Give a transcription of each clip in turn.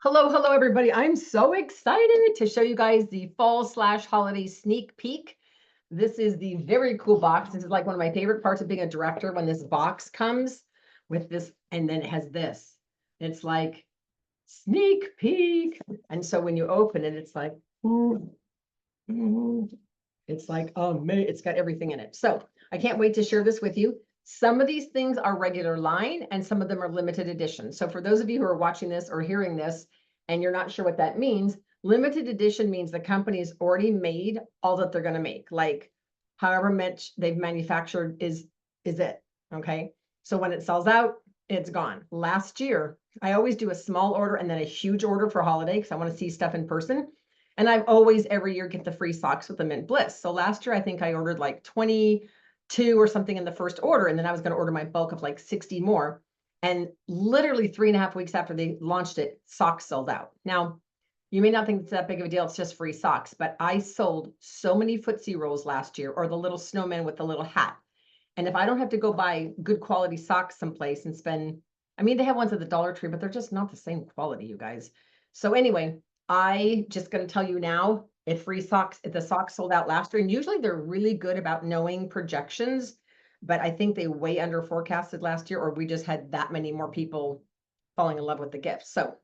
Hello, everybody. I'm so excited to show you guys the fall/holiday sneak peek. This is the very cool box. This is like one of my favorite parts of being a director when this box comes with this, and then it has this. It's like sneak peek. And so when you open it, it's like, it's like, oh man, it's got everything in it. So I can't wait to share this with you. Some of these things are regular line and some of them are limited edition. So for those of you who are watching this or hearing this and you're not sure what that means, limited edition means the company's already made all that they're going to make. Like however much they've manufactured is it. Okay. So when it sells out, it's gone. Last year, I always do a small order and then a huge order for holiday because I want to see stuff in person. And I've always every year get the free socks with the Mint Bliss. So last year, I think I ordered like 22 or something in the first order. And then I was going to order my bulk of like 60 more. And literally 3.5 weeks after they launched it, socks sold out. Now, you may not think it's that big of a deal. It's just free socks. But I sold so many Footsie Rolls last year, or the little snowman with the little hat. And if I don't have to go buy good quality socks someplace and spend, I mean, they have ones at the Dollar Tree, but they're just not the same quality, you guys. So anyway, I just going to tell you now, if free socks, if the socks sold out last year, and usually they're really good about knowing projections, but I think they way under forecasted last year, or we just had that many more people falling in love with the gift. So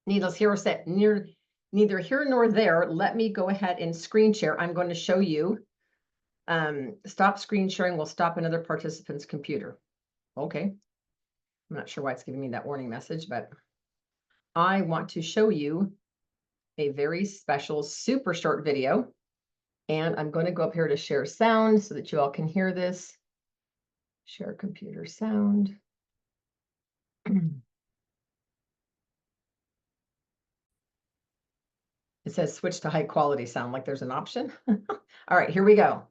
needless here said, neither here nor there, let me go ahead and screen share. I'm going to show you. Stop screen sharing will stop another participant's computer. Okay. I'm not sure why it's giving me that warning message, but I want to show you a very special, super short video. And I'm going to go up here to share sound so that you all can hear this. Share computer sound. It says switch to high quality sound, like there's an option. All right, here we go.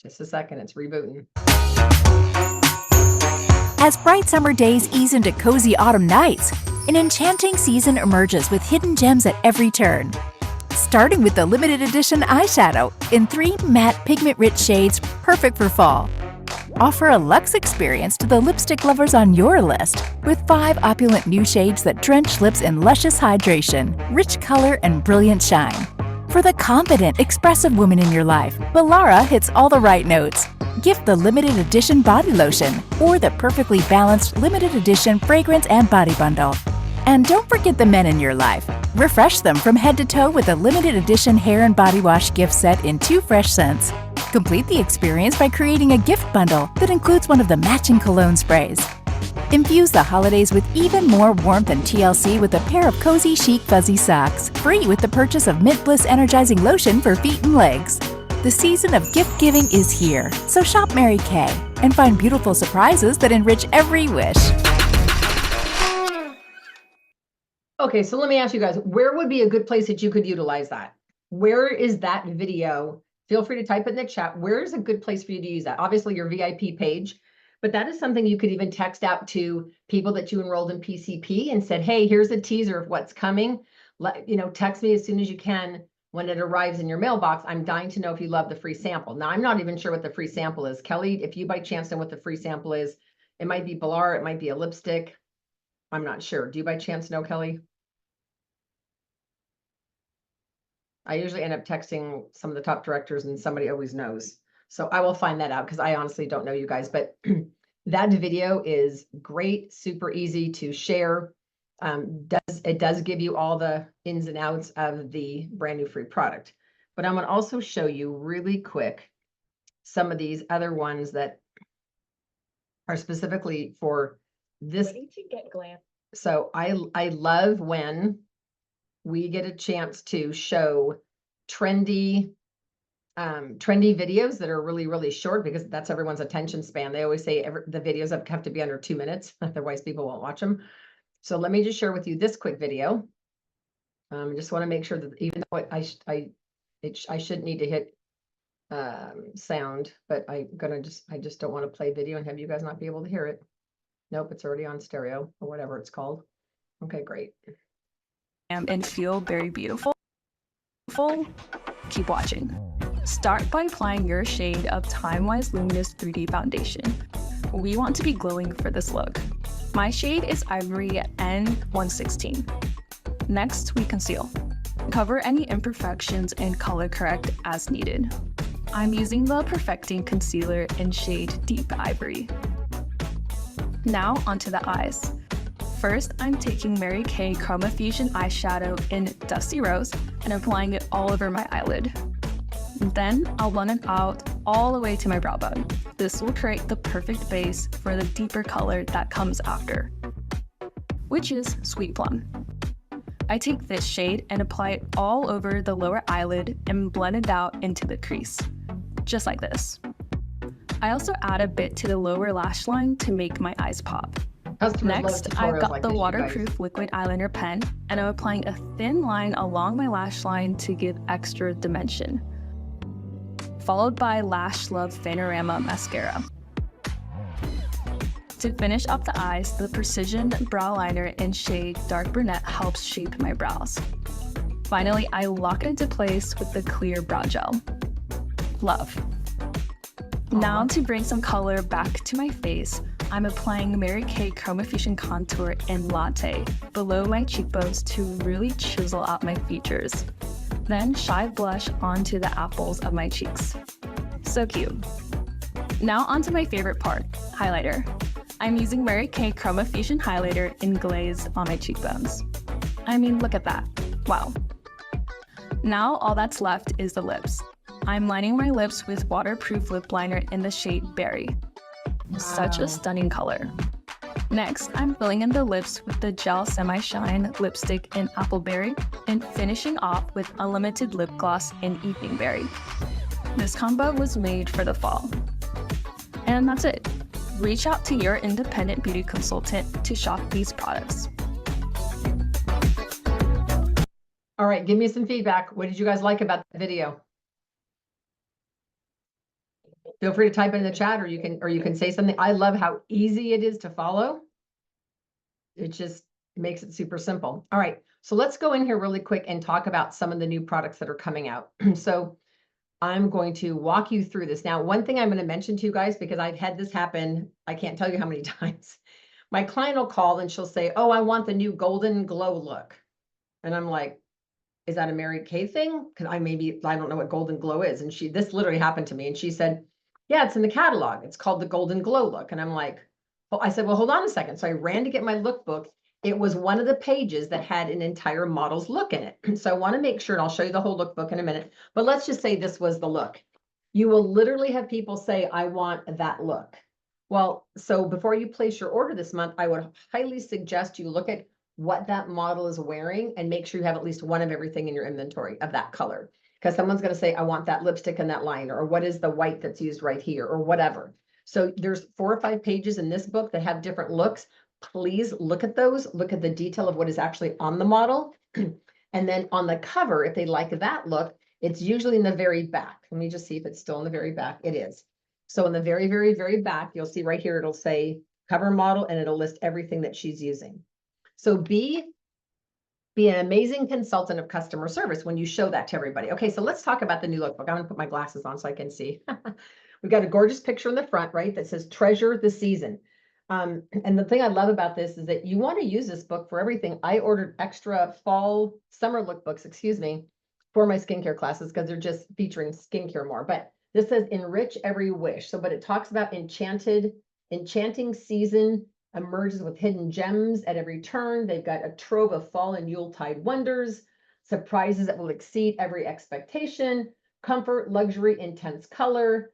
Just a second, it's rebooting. As bright summer days ease into cozy autumn nights, an enchanting season emerges with hidden gems at every turn. Starting with the limited edition eyeshadow in 3 matte pigment-rich shades perfect for fall. Offer a luxe experience to the lipstick lovers on your list with 5 opulent new shades that drench lips in luscious hydration, rich color, and brilliant shine. For the confident, expressive woman in your life, Bellara hits all the right notes. Gift the limited edition body lotion or the perfectly balanced limited edition fragrance and body bundle. And don't forget the men in your life. Refresh them from head to toe with a limited edition hair and body wash gift set in 2 fresh scents. Complete the experience by creating a gift bundle that includes one of the matching cologne sprays. Infuse the holidays with even more warmth and TLC with a pair of cozy, chic, fuzzy socks, free with the purchase of Mint Bliss Energizing Lotion for feet and legs. The season of gift giving is here, so shop Mary Kay and find beautiful surprises that enrich every wish. Okay, so let me ask you guys, where would be a good place that you could utilize that? Where is that video? Feel free to type it in the chat. Where is a good place for you to use that? Obviously, your VIP page, but that is something you could even text out to people that you enrolled in PCP and said, hey, here's a teaser of what's coming. Text me as soon as you can when it arrives in your mailbox. I'm dying to know if you love the free sample. Now, I'm not even sure what the free sample is. Kelly, if you by chance know what the free sample is, it might be Bellara, it might be a lipstick. I'm not sure. Do you by chance know, Kelly? I usually end up texting some of the top directors and somebody always knows. So I will find that out because I honestly don't know you guys, but that video is great, super easy to share. It does give you all the ins and outs of the brand new free product. But I'm going to also show you really quick some of these other ones that are specifically for this. So I love when we get a chance to show trendy videos that are really, really short because that's everyone's attention span. They always say the videos have to be under 2 minutes, otherwise people won't watch them. So let me just share with you this quick video. I just want to make sure that even though I shouldn't need to hit sound, but I just don't want to play video and have you guys not be able to hear it. Nope, it's already on stereo or whatever it's called. Okay, great. And feel very beautiful. Keep watching. Start by applying your shade of Time Wise Luminous 3D Foundation. We want to be glowing for this look. My shade is Ivory N116. Next, we conceal. Cover any imperfections and color correct as needed. I'm using the Perfecting Concealer in shade Deep Ivory. Now onto the eyes. First, I'm taking Mary Kay Chroma Fusion eyeshadow in Dusty Rose and applying it all over my eyelid. Then I'll blend it out all the way to my brow bone. This will create the perfect base for the deeper color that comes after, which is Sweet Plum. I take this shade and apply it all over the lower eyelid and blend it out into the crease, just like this. I also add a bit to the lower lash line to make my eyes pop. Next, I've got the waterproof liquid eyeliner pen, and I'm applying a thin line along my lash line to give extra dimension, followed by Lash Love Panorama Mascara. To finish up the eyes, the Precision Brow Liner in shade Dark Brunette helps shape my brows. Finally, I lock it into place with the clear brow gel. Love. Now to bring some color back to my face, I'm applying Mary Kay Chroma Fusion Contour in Latte below my cheekbones to really chisel out my features. Then shy blush onto the apples of my cheeks. So cute. Now onto my favorite part, highlighter. I'm using Mary Kay Chroma Fusion Highlighter in Glaze on my cheekbones. I mean, look at that. Wow. Now all that's left is the lips. I'm lining my lips with waterproof lip liner in the shade Berry. Such a stunning color. Next, I'm filling in the lips with the Gel Semi-Shine lipstick in Appleberry and finishing off with Unlimited Lip Gloss in Evening Berry. This combo was made for the fall. And that's it. Reach out to your independent beauty consultant to shop these products. All right, give me some feedback. What did you guys like about the video? Feel free to type it in the chat, or you can say something. I love how easy it is to follow. It just makes it super simple. All right, so let's go in here really quick and talk about some of the new products that are coming out. So I'm going to walk you through this. Now, one thing I'm going to mention to you guys, because I've had this happen, I can't tell you how many times. My client will call and she'll say, oh, I want the new golden glow look. And I'm like, is that a Mary Kay thing? Because I don't know what golden glow is. And this literally happened to me. And she said, yeah, it's in the catalog. It's called the golden glow look. And I'm like, well, I said, well, hold on a second. So I ran to get my lookbook. It was one of the pages that had an entire model's look in it. So I want to make sure, and I'll show you the whole lookbook in a minute, but let's just say this was the look. You will literally have people say, I want that look. Well, so before you place your order this month, I would highly suggest you look at what that model is wearing and make sure you have at least one of everything in your inventory of that color. Because someone's going to say, I want that lipstick and that liner, or what is the white that's used right here, or whatever. So there's 4 or 5 pages in this book that have different looks. Please look at those, look at the detail of what is actually on the model. And then on the cover, if they like that look, it's usually in the very back. Let me just see if it's still in the very back. It is. So in the very, very, very back, you'll see right here, it'll say cover model, and it'll list everything that she's using. So be an amazing consultant of customer service when you show that to everybody. Okay, so let's talk about the new lookbook. I'm gonna put my glasses on so I can see. We've got a gorgeous picture in the front, right, that says treasure the season. And the thing I love about this is that you want to use this book for everything. I ordered extra summer lookbooks, for my skincare classes because they're just featuring skincare more. But this says enrich every wish. So, but it talks about enchanting season emerges with hidden gems at every turn. They've got a trove of fall and Yuletide wonders, surprises that will exceed every expectation, comfort, luxury, intense color,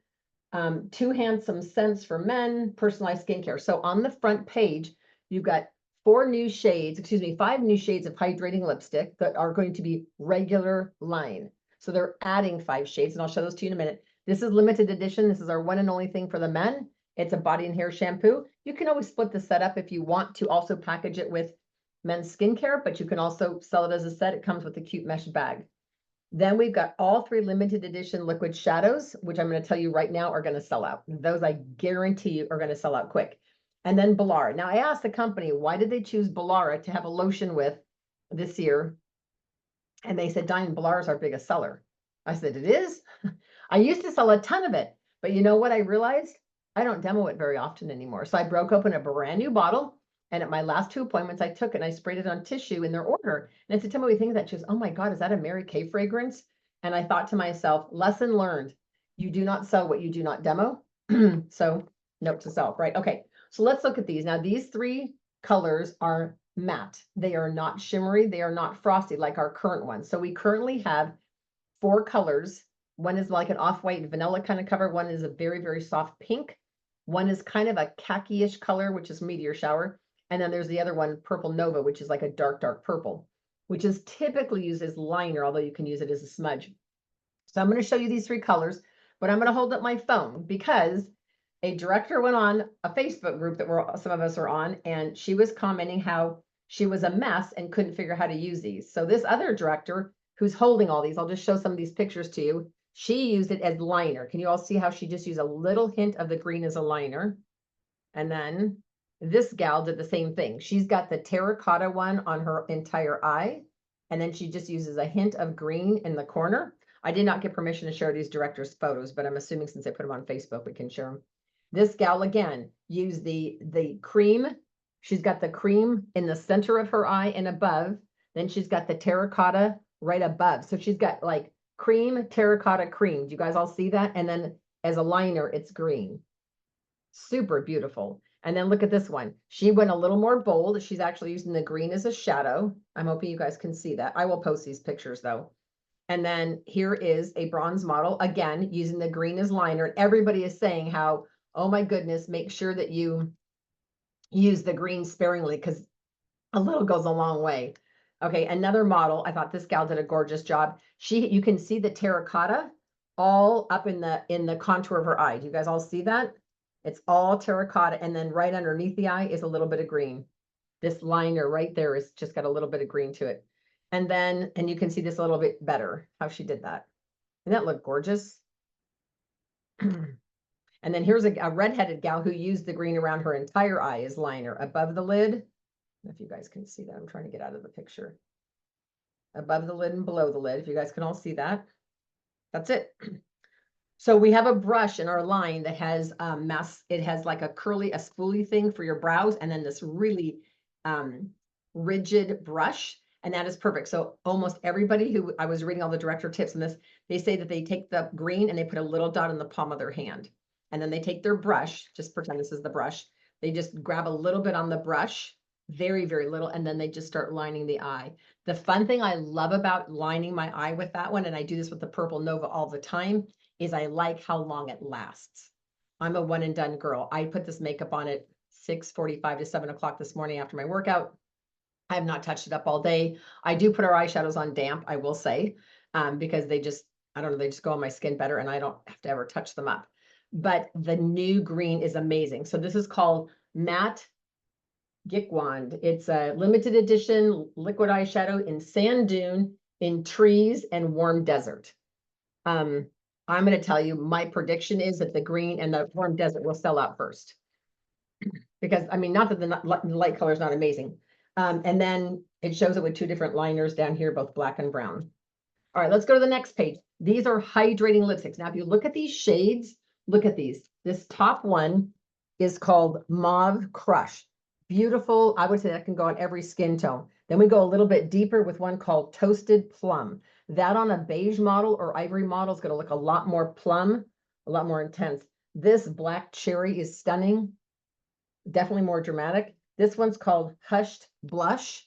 2 handsome scents for men, personalized skincare. So on the front page, you've got 5 new shades of hydrating lipstick that are going to be regular line. So they're adding 5 shades, and I'll show those to you in a minute. This is limited edition. This is our one and only thing for the men. It's a body and hair shampoo. You can always split the set up if you want to also package it with men's skincare, but you can also sell it as a set. It comes with a cute mesh bag. Then we've got all 3 limited edition liquid shadows, which I'm going to tell you right now are going to sell out. Those I guarantee you are going to sell out quick. And then Bilara. Now I asked the company, why did they choose Bilara to have a lotion with this year? And they said, Diane, Bilara is our biggest seller. I said, it is? I used to sell a ton of it, but you know what I realized? I don't demo it very often anymore. So I broke open a brand new bottle, and at my last 2 appointments, I took it and I sprayed it on tissue in their order. And I said, tell me what you think of that. She goes, oh my God, is that a Mary Kay fragrance? And I thought to myself, lesson learned. You do not sell what you do not demo. So note to self, right? Okay, so let's look at these. Now, these 3 colors are matte. They are not shimmery. They are not frosty like our current ones. So we currently have 4 colors. One is like an off-white vanilla kind of cover. One is a very, very soft pink. One is kind of a khaki-ish color, which is meteor shower. And then there's the other one, Purple Nova, which is like a dark, dark purple, which is typically used as liner, although you can use it as a smudge. So I'm going to show you these 3 colors, but I'm going to hold up my phone because a director went on a Facebook group that some of us are on, and she was commenting how she was a mess and couldn't figure out how to use these. So this other director who's holding all these, I'll just show some of these pictures to you. She used it as liner. Can you all see how she just used a little hint of the green as a liner? And then this gal did the same thing. She's got the terracotta one on her entire eye, and then she just uses a hint of green in the corner. I did not get permission to share these directors' photos, but I'm assuming since I put them on Facebook, we can share them. This gal, again, used the cream. She's got the cream in the center of her eye and above. Then she's got the terracotta right above. So she's got like cream, terracotta, cream. Do you guys all see that? And then as a liner, it's green. Super beautiful. And then look at this one. She went a little more bold. She's actually using the green as a shadow. I'm hoping you guys can see that. I will post these pictures though. And then here is a bronze model, again, using the green as liner. And everybody is saying how, oh my goodness, make sure that you use the green sparingly because a little goes a long way. Okay, another model. I thought this gal did a gorgeous job. You can see the terracotta all up in the contour of her eye. Do you guys all see that? It's all terracotta, and then right underneath the eye is a little bit of green. This liner right there is just got a little bit of green to it. And then, and you can see this a little bit better, how she did that. Doesn't that look gorgeous? And then here's a redheaded gal who used the green around her entire eye as liner above the lid. I don't know if you guys can see that. I'm trying to get out of the picture. Above the lid and below the lid, if you guys can all see that. That's it. So we have a brush in our line that has it has like a spoolie thing for your brows, and then this really rigid brush, and that is perfect. So almost everybody who I was reading all the director tips on this, they say that they take the green and they put a little dot in the palm of their hand. And then they take their brush, just pretend this is the brush. They just grab a little bit on the brush, very, very little, and then they just start lining the eye. The fun thing I love about lining my eye with that one, and I do this with the Purple Nova all the time, is I like how long it lasts. I'm a one and done girl. I put this makeup on at 6:45 to 7 o'clock this morning after my workout. I have not touched it up all day. I do put our eyeshadows on damp, I will say, because they just, I don't know, they just go on my skin better and I don't have to ever touch them up. But the new green is amazing. So this is called Matte Gikwand. It's a limited edition liquid eyeshadow in sand dune, in trees, and warm desert. I'm going to tell you, my prediction is that the green and the warm desert will sell out first. Because, I mean, not that the light color is not amazing. And then it shows it with 2 different liners down here, both black and brown. All right, let's go to the next page. These are hydrating lipsticks. Now, if you look at these shades, look at these. This top one is called Mauve Crush. Beautiful. I would say that can go on every skin tone. Then we go a little bit deeper with one called Toasted Plum. That on a beige model or ivory model is going to look a lot more plum, a lot more intense. This Black Cherry is stunning. Definitely more dramatic. This one's called Hushed Blush.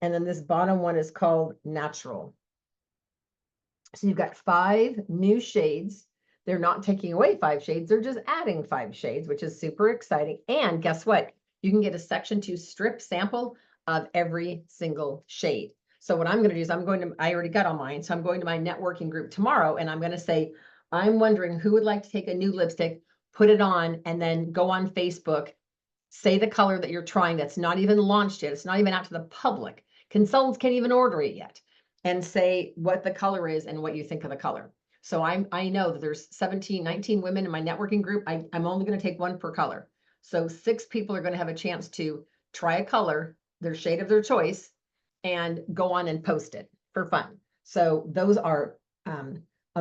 And then this bottom one is called Natural. So you've got 5 new shades. They're not taking away 5 shades. They're just adding 5 shades, which is super exciting. And guess what? You can get a Section 2 strip sample of every single shade. So what I'm going to do is I already got on mine. So I'm going to my networking group tomorrow and I'm going to say, I'm wondering who would like to take a new lipstick, put it on, and then go on Facebook, say the color that you're trying that's not even launched yet. It's not even out to the public. Consultants can't even order it yet. And say what the color is and what you think of the color. So I know that there's 19 women in my networking group. I'm only going to take 1 per color. So 6 people are going to have a chance to try a color, their shade of their choice, and go on and post it for fun. So those are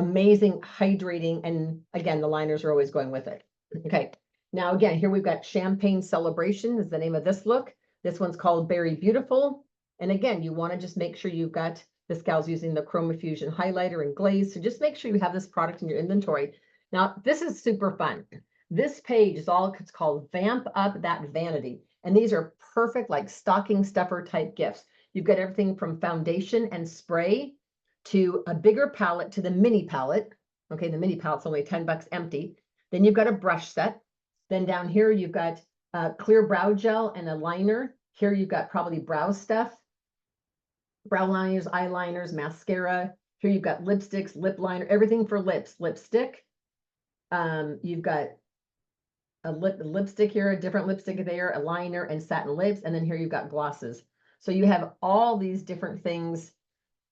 amazing hydrating. And again, the liners are always going with it. Okay. Now, again, here we've got Champagne Celebration is the name of this look. This one's called Berry Beautiful. And again, you want to just make sure you've got, this gal's using the Chroma Fusion highlighter and glaze. So just make sure you have this product in your inventory. Now, this is super fun. This page is all, it's called Vamp Up That Vanity. And these are perfect, like stocking stuffer type gifts. You've got everything from foundation and spray to a bigger palette to the mini palette. Okay, the mini palette's only $10 empty. Then you've got a brush set. Then down here, you've got clear brow gel and a liner. Here you've got probably brow stuff, brow liners, eyeliners, mascara. Here you've got lipsticks, lip liner, everything for lips, lipstick. You've got a lipstick here, a different lipstick there, a liner and satin lips. And then here you've got glosses. So you have all these different things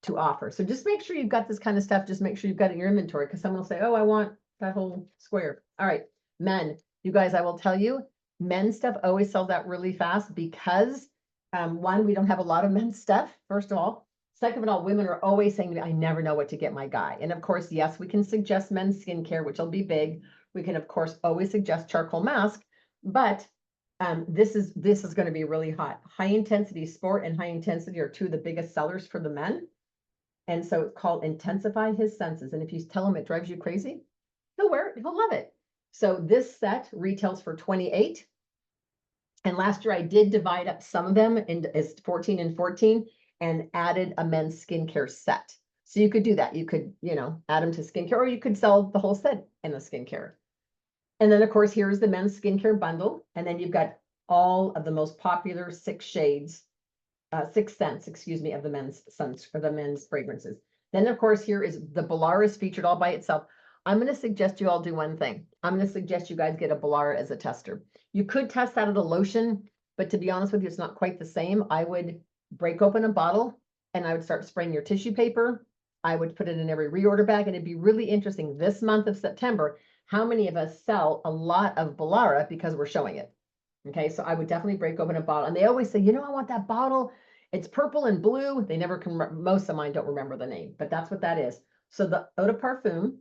to offer. So just make sure you've got this kind of stuff. Just make sure you've got it in your inventory, because someone will say, oh, I want that whole square. All right, men, you guys, I will tell you, men's stuff always sells out really fast because one, we don't have a lot of men's stuff, first of all. Second of all, women are always saying to me, I never know what to get my guy. And of course, yes, we can suggest men's skincare, which will be big. We can, of course, always suggest charcoal mask, but this is going to be really hot. High intensity sport and high intensity are two of the biggest sellers for the men. And so it's called Intensify His Senses. And if you tell him it drives you crazy, he'll wear it, he'll love it. So this set retails for $28. And last year I did divide up some of them into as 14 and 14 and added a men's skincare set. So you could do that. You could, add them to skincare, or you could sell the whole set in the skincare. And then of course, here's the men's skincare bundle. And then you've got all of the most popular 6 scents, of the men's fragrances. Then of course, here is the Bolara featured all by itself. I'm going to suggest you all do one thing. I'm going to suggest you guys get a Bolara as a tester. You could test out of the lotion, but to be honest with you, it's not quite the same. I would break open a bottle and I would start spraying your tissue paper. I would put it in every reorder bag, and it'd be really interesting this month of September, how many of us sell a lot of Bolara because we're showing it. Okay, so I would definitely break open a bottle. And they always say, I want that bottle. It's purple and blue. They never can, most of mine don't remember the name, but that's what that is. So the Eau de Parfum,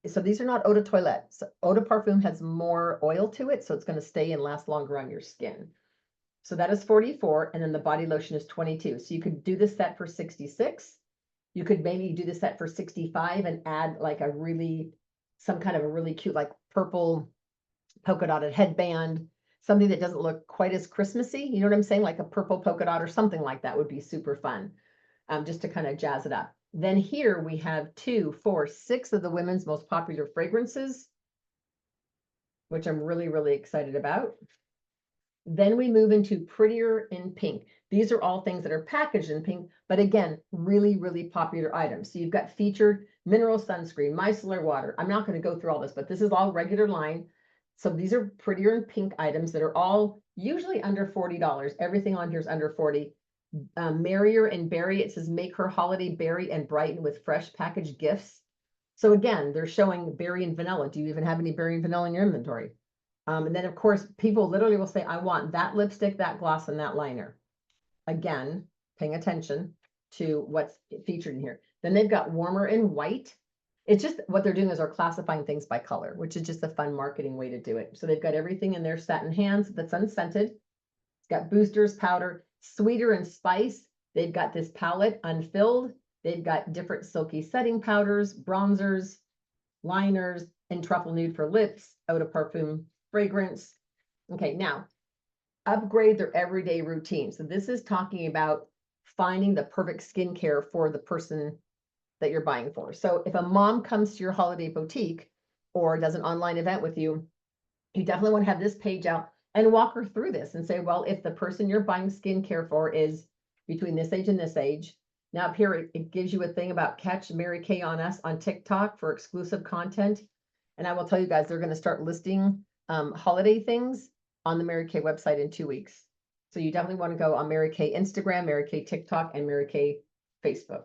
so these are not Eau de Toilette. So Eau de Parfum has more oil to it, so it's going to stay and last longer on your skin. So that is 44, and then the body lotion is 22. So you could do this set for 66. You could maybe do the set for 65 and add like some kind of a really cute, like purple polka dotted headband, something that doesn't look quite as Christmassy. You know what I'm saying? Like a purple polka dot or something like that would be super fun, just to kind of jazz it up. Then here we have 2, 4, 6 of the women's most popular fragrances, which I'm really, really excited about. Then we move into Prettier in Pink. These are all things that are packaged in pink, but again, really, really popular items. So you've got featured mineral sunscreen, micellar water. I'm not going to go through all this, but this is all regular line. So these are Prettier in Pink items that are all usually under $40. Everything on here is under 40. Merrier and Berry, it says make her holiday berry and brighten with fresh packaged gifts. So again, they're showing berry and vanilla. Do you even have any berry and vanilla in your inventory? And then of course, people literally will say, I want that lipstick, that gloss, and that liner. Again, paying attention to what's featured in here. Then they've got Warmer in White. It's just what they're doing is they're classifying things by color, which is just a fun marketing way to do it. So they've got everything in their satin hands that's unscented. It's got boosters, powder, Sweeter and Spice. They've got this palette unfilled. They've got different silky setting powders, bronzers, liners, and Truffle Nude for lips, Eau de Parfum fragrance. Okay, now upgrade their everyday routine. So this is talking about finding the perfect skincare for the person that you're buying for. So if a mom comes to your holiday boutique or does an online event with you, you definitely want to have this page out and walk her through this and say, well, if the person you're buying skincare for is between this age and this age. Now up here, it gives you a thing about catch Mary Kay on Us on TikTok for exclusive content. And I will tell you guys, they're going to start listing holiday things on the Mary Kay website in 2 weeks. So you definitely want to go on Mary Kay Instagram, Mary Kay TikTok, and Mary Kay Facebook.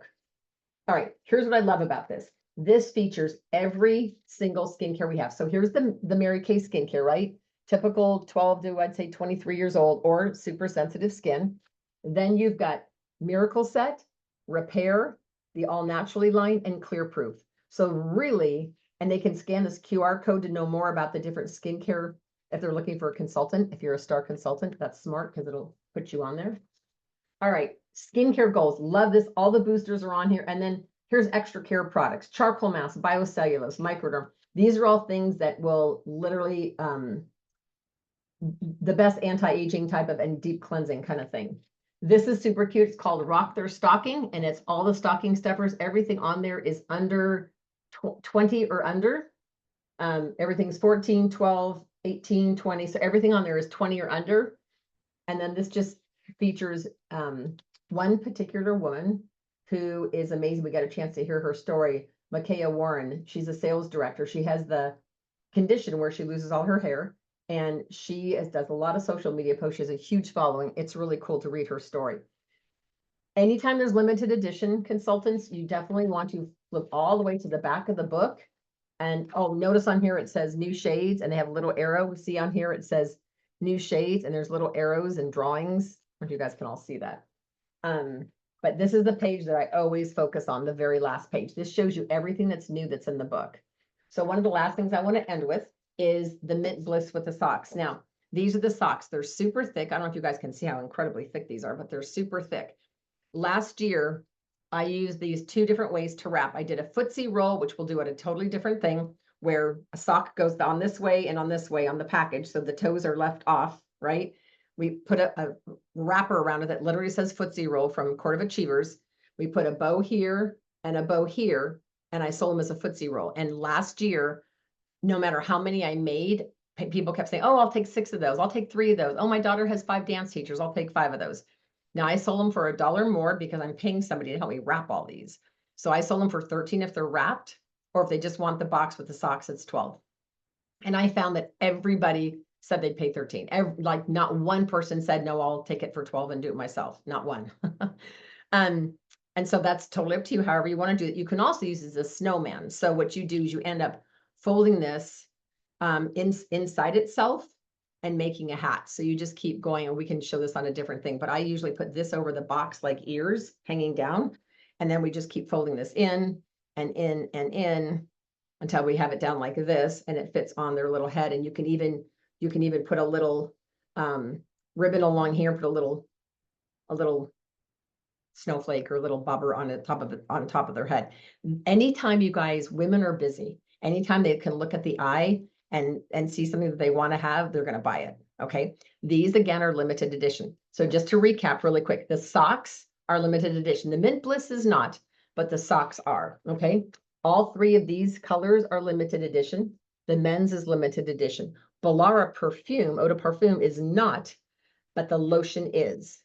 All right, here's what I love about this. This features every single skincare we have. So here's the Mary Kay skincare, right? Typical 12 to, I'd say, 23 years old or super sensitive skin. Then you've got Miracle Set, Repair, the All Naturally line, and Clear Proof. So really, and they can scan this QR code to know more about the different skincare if they're looking for a consultant. If you're a star consultant, that's smart because it'll put you on there. All right, skincare goals. Love this. All the boosters are on here. And then here's extra care products, charcoal mask, biocellulose, microderm. These are all things that will literally the best anti-aging type of and deep cleansing kind of thing. This is super cute. It's called Rock Their Stocking, and it's all the stocking stuffers. Everything on there is under 20 or under. Everything's 14, 12, 18, 20. So everything on there is 20 or under. And then this just features one particular woman who is amazing. We got a chance to hear her story. Makaya Warren, she's a sales director. She has the condition where she loses all her hair, and she does a lot of social media posts. She has a huge following. It's really cool to read her story. Anytime there's limited edition consultants, you definitely want to flip all the way to the back of the book. And oh, notice on here it says new shades, and they have a little arrow. See on here it says new shades, and there's little arrows and drawings. I don't know if you guys can all see that. But this is the page that I always focus on, the very last page. This shows you everything that's new that's in the book. So one of the last things I want to end with is the Mint Bliss with the socks. Now, these are the socks. They're super thick. I don't know if you guys can see how incredibly thick these are, but they're super thick. Last year, I used these two different ways to wrap. I did a footsie roll, which we'll do at a totally different thing, where a sock goes on this way and on this way on the package. So the toes are left off, right? We put a wrapper around it that literally says footsie roll from Court of Achievers. We put a bow here and a bow here, and I sold them as a footsie roll. And last year, no matter how many I made, people kept saying, oh, I'll take 6 of those. I'll take 3 of those. Oh, my daughter has 5 dance teachers. I'll take 5 of those. Now I sold them for $1 more because I'm paying somebody to help me wrap all these. So I sold them for 13 if they're wrapped, or if they just want the box with the socks, it's 12. And I found that everybody said they'd pay 13. Like not one person said, no, I'll take it for 12 and do it myself. Not one. And so that's totally up to you, however you want to do it. You can also use it as a snowman. So what you do is you end up folding this inside itself and making a hat. So you just keep going, and we can show this on a different thing, but I usually put this over the box like ears hanging down. And then we just keep folding this in and in and in until we have it down like this, and it fits on their little head. And you can even put a little ribbon along here, put a little snowflake or a little bobber on top of their head. Anytime you guys, women are busy, anytime they can look at the eye and see something that they want to have, they're going to buy it. Okay. These again are limited edition. So just to recap really quick, the socks are limited edition. The Mint Bliss is not, but the socks are. Okay. All 3 of these colors are limited edition. The men's is limited edition. Volara perfume, eau de parfum is not, but the lotion is.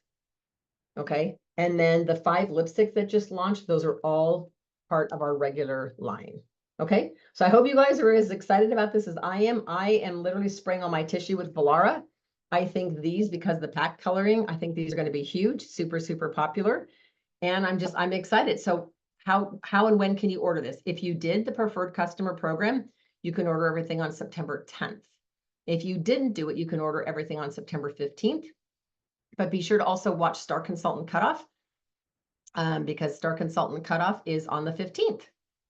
Okay. And then the 5 lipsticks that just launched, those are all part of our regular line. Okay, so I hope you guys are as excited about this as I am. I am literally spraying on my tissue with Volara. I think these, because the pack coloring, I think these are going to be huge, super, super popular. And I'm excited. So how and when can you order this? If you did the preferred customer program, you can order everything on September 10th. If you didn't do it, you can order everything on September 15th. But be sure to also watch Star Consultant Cutoff because Star Consultant Cutoff is on the 15th.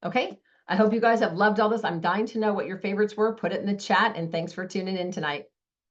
Okay. I hope you guys have loved all this. I'm dying to know what your favorites were. Put it in the chat, and thanks for tuning in tonight.